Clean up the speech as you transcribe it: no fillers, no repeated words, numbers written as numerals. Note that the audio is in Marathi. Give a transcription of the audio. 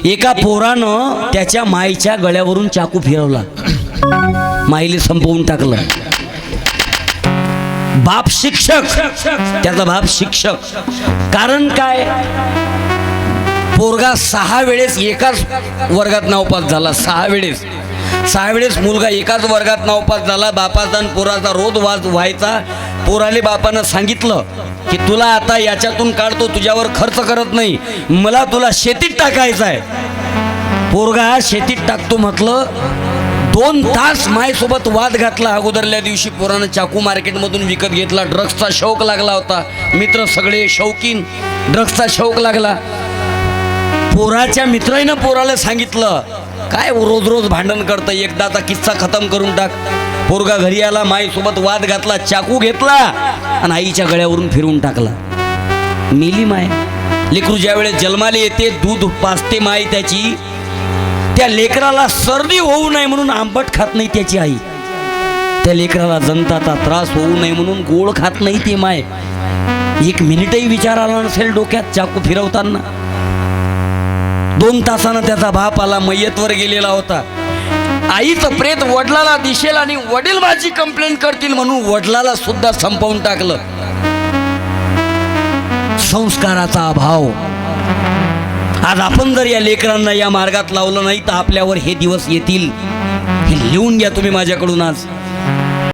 एका पोरानं त्याच्या माईच्या गळ्यावरून चाकू फिरवला, माईले संपवून टाकलं. बाप शिक्षक, त्याचा बाप शिक्षक. कारण काय, पोरगा 6 वेळेस एकाच वर्गात नावपास झाला. 6 वेळेस मुलगा एकाच वर्गात नावपास झाला. बापाचा आणि पोराचा रोज वाद व्हायचा. पोराले बापानं सांगितलं की तुला आता याच्यातून काढतो, तुझ्यावर खर्च करत नाही, मला तुला शेतीत टाकायचं आहे. पोरगा शेतीत टाकतो म्हटलं. 2 तास मायसोबत वाद घातला. अगोदरल्या दिवशी पोरानं चाकू मार्केटमधून विकत घेतला. ड्रग्सचा शौक लागला होता. मित्र सगळे शौकीन, ड्रग्सचा शौक लागला. पोराच्या मित्रानं पोराला सांगितलं, काय रोज रोज भांडण करतं, एकदाचा किस्सा खतम करून टाक. पोरगा घरी आला, माईसोबत वाद घातला, चाकू घेतला आणि आईच्या गळ्यावरून फिरवून टाकला. मेली माय. लेकरू ज्या वेळेस जन्माला येते, दूध पाजते माय त्याची, त्या लेकराला सर्दी होऊ नये म्हणून आंबट खात नाही त्याची आई. त्या लेकराला जंताचा त्रास होऊ नये म्हणून गोड खात नाही ती माय. 1 मिनिटही विचार आला नसेल डोक्यात चाकू फिरवताना. 2 तासानं त्याचा बाप आला, मय्यतवर गेलेला होता. आईचं प्रेत वडिलाला दिसेल आणि वडील माझी कंप्लेंट करतील म्हणून वडिलाला सुद्धा संपवून टाकलं. संस्काराचा अभाव. आज आपण जर या लेकरांना या मार्गात लावलं नाही तर आपल्यावर हे दिवस येतील. हे लिहून घ्या तुम्ही माझ्याकडून आज.